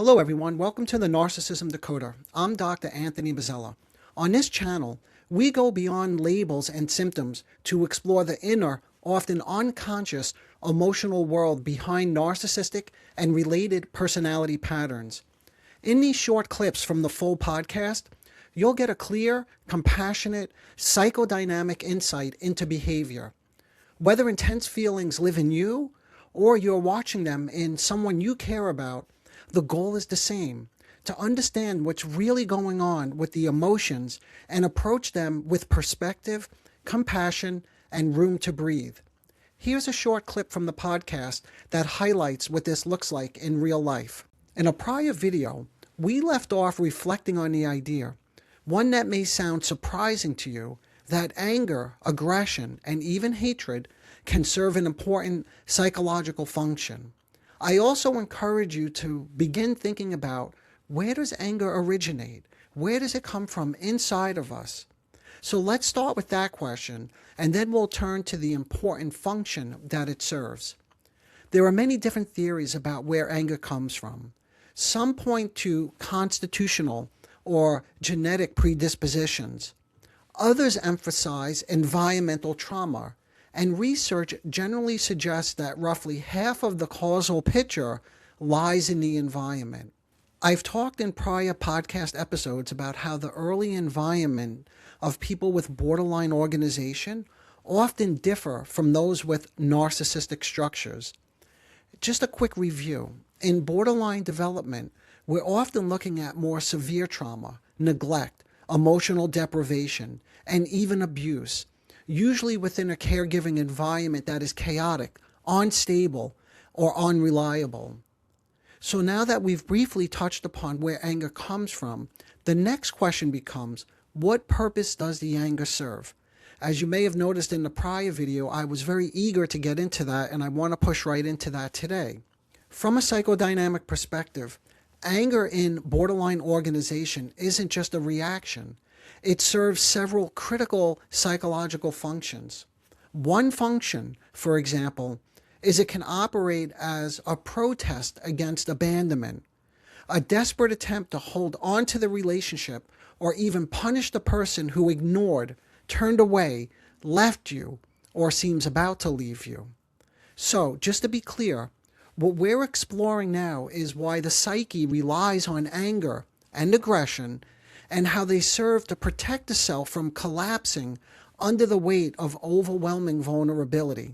Hello everyone, welcome to the Narcissism Decoder. I'm Dr. Anthony Mazzella. On this channel, we go beyond labels and symptoms to explore the inner, often unconscious, emotional world behind narcissistic and related personality patterns. In these short clips from the full podcast, you'll get a clear, compassionate, psychodynamic insight into behavior. Whether intense feelings live in you or you're watching them in someone you care about, the goal is the same: to understand what's really going on with the emotions and approach them with perspective, compassion, and room to breathe. Here's a short clip from the podcast that highlights what this looks like in real life. In a prior video, we left off reflecting on the idea, one that may sound surprising to you, that anger, aggression, and even hatred can serve an important psychological function. I also encourage you to begin thinking about, where does anger originate? Where does it come from inside of us? So let's start with that question, and then we'll turn to the important function that it serves. There are many different theories about where anger comes from. Some point to constitutional or genetic predispositions. Others emphasize environmental trauma. And research generally suggests that roughly half of the causal picture lies in the environment. I've talked in prior podcast episodes about how the early environment of people with borderline organization often differ from those with narcissistic structures. Just a quick review. In borderline development, we're often looking at more severe trauma, neglect, emotional deprivation, and even abuse, usually within a caregiving environment that is chaotic, unstable, or unreliable. So now that we've briefly touched upon where anger comes from, the next question becomes, what purpose does the anger serve? As you may have noticed in the prior video, I was very eager to get into that, and I want to push right into that today. From a psychodynamic perspective, anger in borderline organization isn't just a reaction. It serves several critical psychological functions. One function, for example, is it can operate as a protest against abandonment, a desperate attempt to hold on to the relationship or even punish the person who ignored, turned away, left you, or seems about to leave you. So, just to be clear, what we're exploring now is why the psyche relies on anger and aggression, and how they serve to protect the self from collapsing under the weight of overwhelming vulnerability.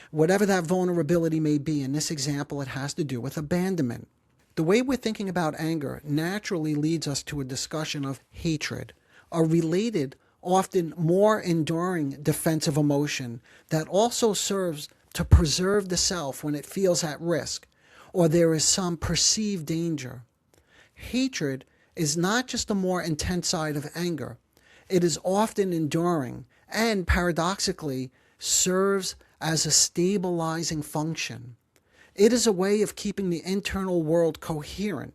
Whatever that vulnerability may be, in this example, it has to do with abandonment. The way we're thinking about anger naturally leads us to a discussion of hatred, a related, often more enduring defensive emotion that also serves to preserve the self when it feels at risk or there is some perceived danger. Hatred is not just a more intense side of anger. It is often enduring and, paradoxically, serves as a stabilizing function. It is a way of keeping the internal world coherent,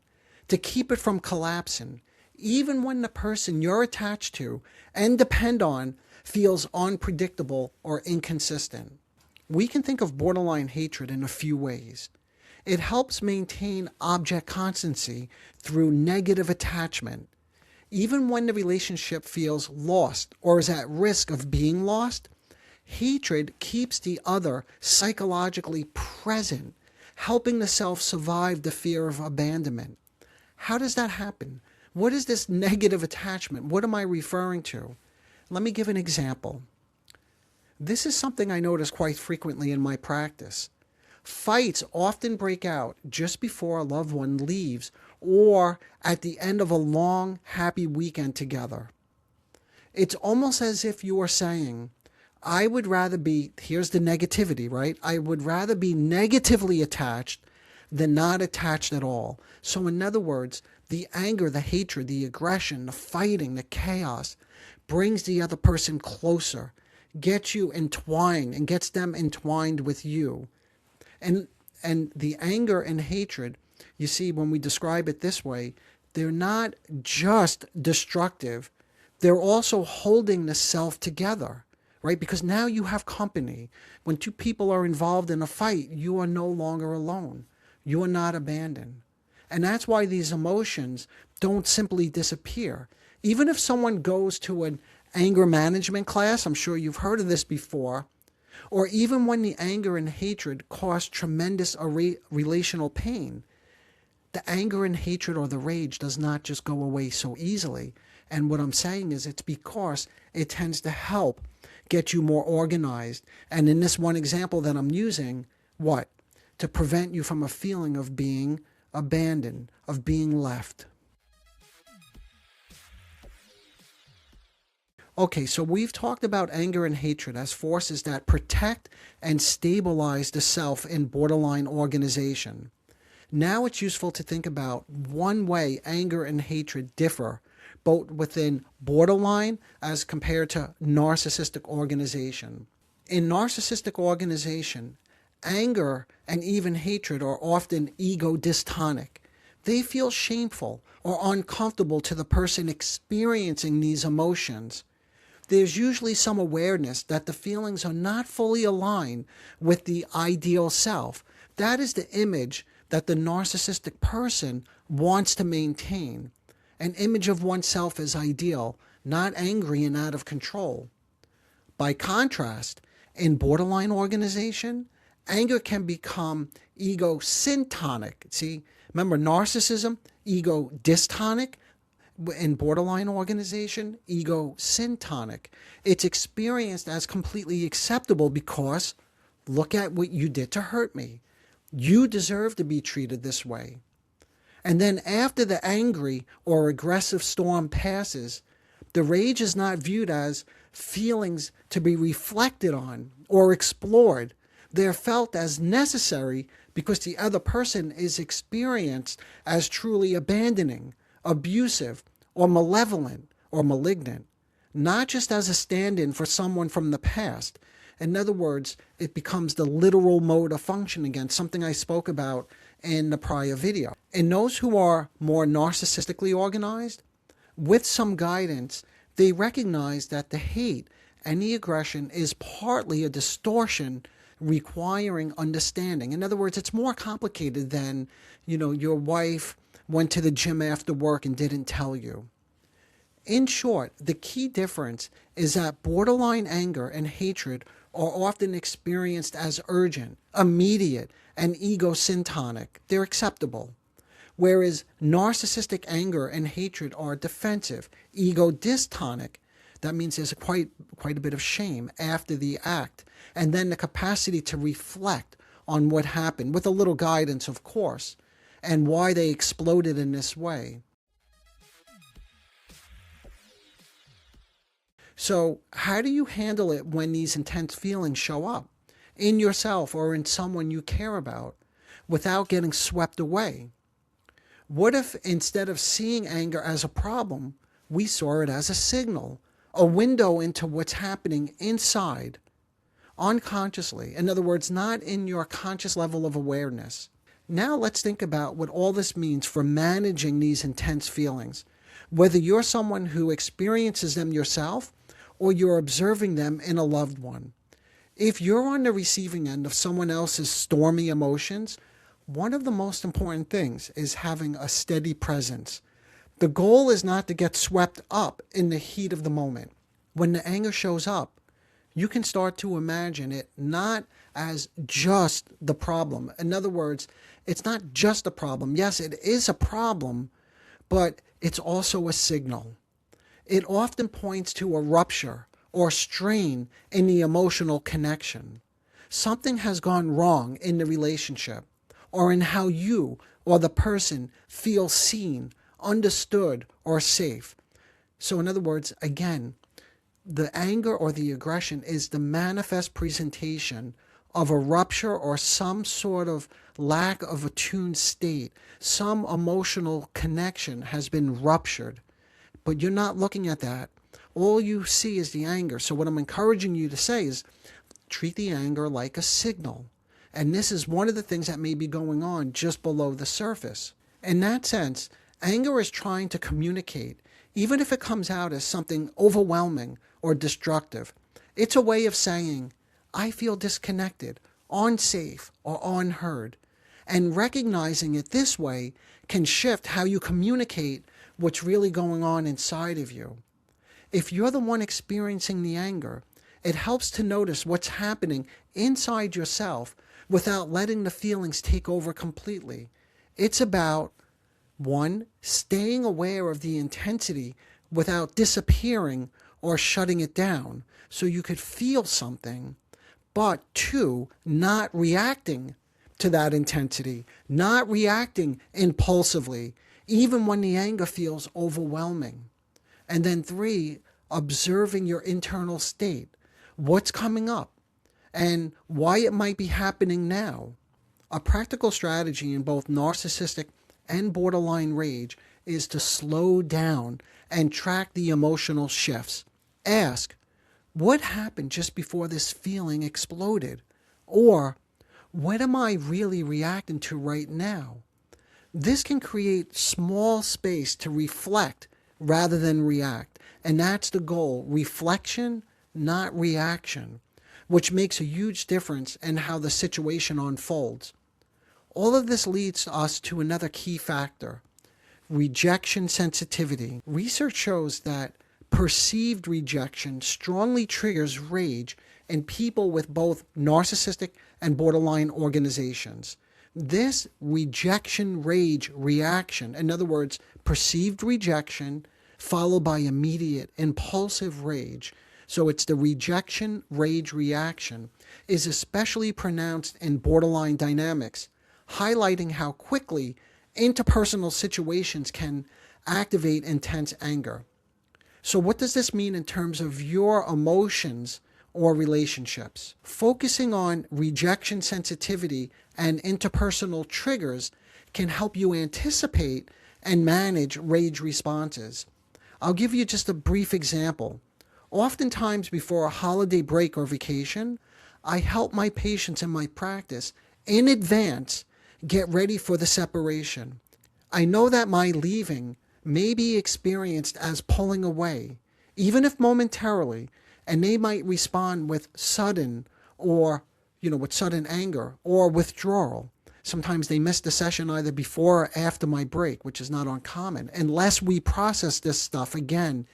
to keep it from collapsing, even when the person you're attached to and depend on feels unpredictable or inconsistent. We can think of borderline hatred in a few ways. It helps maintain object constancy through negative attachment. Even when the relationship feels lost or is at risk of being lost, hatred keeps the other psychologically present, helping the self survive the fear of abandonment. How does that happen? What is this negative attachment? What am I referring to? Let me give an example. This is something I notice quite frequently in my practice. Fights often break out just before a loved one leaves or at the end of a long, happy weekend together. It's almost as if you are saying, I would rather be, here's the negativity, right? I would rather be negatively attached than not attached at all. So in other words, the anger, the hatred, the aggression, the fighting, the chaos brings the other person closer, gets you entwined and gets them entwined with you. And the anger and hatred, you see, when we describe it this way, they're not just destructive. They're also holding the self together, right? Because now you have company. When two people are involved in a fight, you are no longer alone. You are not abandoned. And that's why these emotions don't simply disappear. Even if someone goes to an anger management class, I'm sure you've heard of this before, or even when the anger and hatred cause tremendous relational pain, the anger and hatred or the rage does not just go away so easily. And what I'm saying is it's because it tends to help get you more organized. And in this one example that I'm using, what? To prevent you from a feeling of being abandoned, of being left. Okay, so we've talked about anger and hatred as forces that protect and stabilize the self in borderline organization. Now it's useful to think about one way anger and hatred differ, both within borderline as compared to narcissistic organization. In narcissistic organization, anger and even hatred are often ego dystonic. They feel shameful or uncomfortable to the person experiencing these emotions. There's usually some awareness that the feelings are not fully aligned with the ideal self. That is the image that the narcissistic person wants to maintain. An image of oneself as ideal, not angry and out of control. By contrast, in borderline organization, anger can become ego syntonic. See, remember narcissism, ego dystonic. In borderline organization, ego syntonic. It's experienced as completely acceptable because look at what you did to hurt me. You deserve to be treated this way. And then after the angry or aggressive storm passes, the rage is not viewed as feelings to be reflected on or explored. They're felt as necessary because the other person is experienced as truly abandoning, abusive, or malevolent or malignant, not just as a stand-in for someone from the past. In other words, it becomes the literal mode of function again, something I spoke about in the prior video. In those who are more narcissistically organized, with some guidance, they recognize that the hate and the aggression is partly a distortion requiring understanding. In other words, it's more complicated than, your wife went to the gym after work and didn't tell you. In short, the key difference is that borderline anger and hatred are often experienced as urgent, immediate, and ego syntonic. They're acceptable. Whereas narcissistic anger and hatred are defensive, ego dystonic. That means there's quite a bit of shame after the act. And then the capacity to reflect on what happened, with a little guidance, of course, and why they exploded in this way. So how do you handle it when these intense feelings show up in yourself or in someone you care about without getting swept away? What if instead of seeing anger as a problem, we saw it as a signal, a window into what's happening inside, unconsciously? In other words, not in your conscious level of awareness. Now let's think about what all this means for managing these intense feelings, whether you're someone who experiences them yourself or you're observing them in a loved one. If you're on the receiving end of someone else's stormy emotions, one of the most important things is having a steady presence. The goal is not to get swept up in the heat of the moment. When the anger shows up, you can start to imagine it not as just the problem. In other words, it's not just a problem. Yes, it is a problem, but it's also a signal. It often points to a rupture or strain in the emotional connection. Something has gone wrong in the relationship or in how you or the person feel seen, understood, or safe. So in other words, again, the anger or the aggression is the manifest presentation of a rupture or some sort of lack of attuned state. Some emotional connection has been ruptured, but you're not looking at that. All you see is the anger. So what I'm encouraging you to say is treat the anger like a signal. And this is one of the things that may be going on just below the surface. In that sense, anger is trying to communicate, even if it comes out as something overwhelming or destructive. It's a way of saying, I feel disconnected, unsafe, or unheard. And recognizing it this way can shift how you communicate what's really going on inside of you. If you're the one experiencing the anger, it helps to notice what's happening inside yourself without letting the feelings take over completely. It's about, one, staying aware of the intensity without disappearing or shutting it down so you could feel something, but two, not reacting to that intensity, not reacting impulsively, even when the anger feels overwhelming. And then three, observing your internal state, what's coming up, and why it might be happening now. A practical strategy in both narcissistic and borderline rage is to slow down and track the emotional shifts. Ask, what happened just before this feeling exploded? Or, what am I really reacting to right now? This can create small space to reflect rather than react. And that's the goal, reflection, not reaction, which makes a huge difference in how the situation unfolds. All of this leads us to another key factor, rejection sensitivity. Research shows that perceived rejection strongly triggers rage in people with both narcissistic and borderline organizations. This rejection rage reaction, in other words, perceived rejection followed by immediate impulsive rage, so it's the rejection rage reaction, is especially pronounced in borderline dynamics, highlighting how quickly interpersonal situations can activate intense anger. So what does this mean in terms of your emotions or relationships? Focusing on rejection sensitivity and interpersonal triggers can help you anticipate and manage rage responses. I'll give you just a brief example. Oftentimes before a holiday break or vacation, I help my patients in my practice in advance get ready for the separation. I know that my leaving may be experienced as pulling away, even if momentarily, and they might respond with sudden with sudden anger or withdrawal. Sometimes they miss the session either before or after my break, which is not uncommon, unless we process this stuff again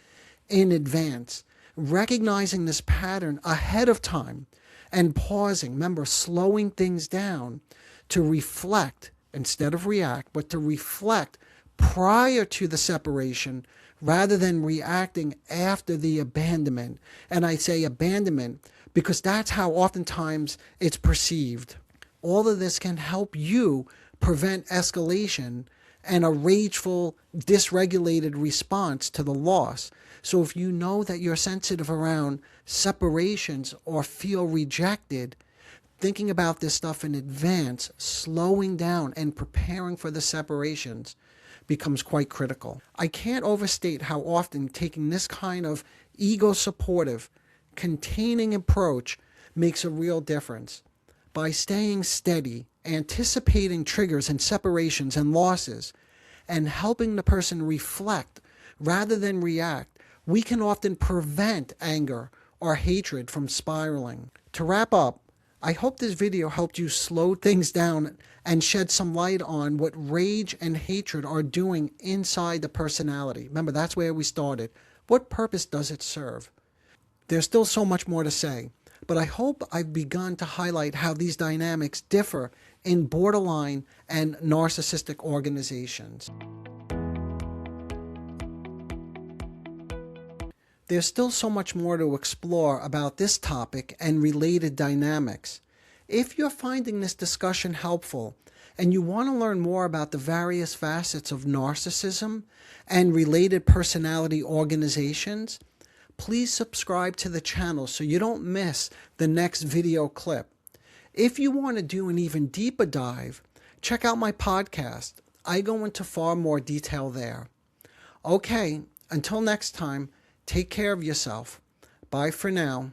in advance. Recognizing this pattern ahead of time and pausing, remember, slowing things down to reflect instead of react, but to reflect prior to the separation rather than reacting after the abandonment. And I say abandonment because that's how oftentimes it's perceived. All of this can help you prevent escalation and a rageful, dysregulated response to the loss. So if you know that you're sensitive around separations or feel rejected, thinking about this stuff in advance, slowing down and preparing for the separations becomes quite critical. I can't overstate how often taking this kind of ego-supportive, containing approach makes a real difference. By staying steady, anticipating triggers and separations and losses, and helping the person reflect rather than react, we can often prevent anger or hatred from spiraling. To wrap up, I hope this video helped you slow things down and shed some light on what rage and hatred are doing inside the personality. Remember, that's where we started. What purpose does it serve? There's still so much more to say, but I hope I've begun to highlight how these dynamics differ in borderline and narcissistic organizations. There's still so much more to explore about this topic and related dynamics. If you're finding this discussion helpful and you want to learn more about the various facets of narcissism and related personality organizations, please subscribe to the channel so you don't miss the next video clip. If you want to do an even deeper dive, check out my podcast. I go into far more detail there. Okay, until next time, take care of yourself. Bye for now.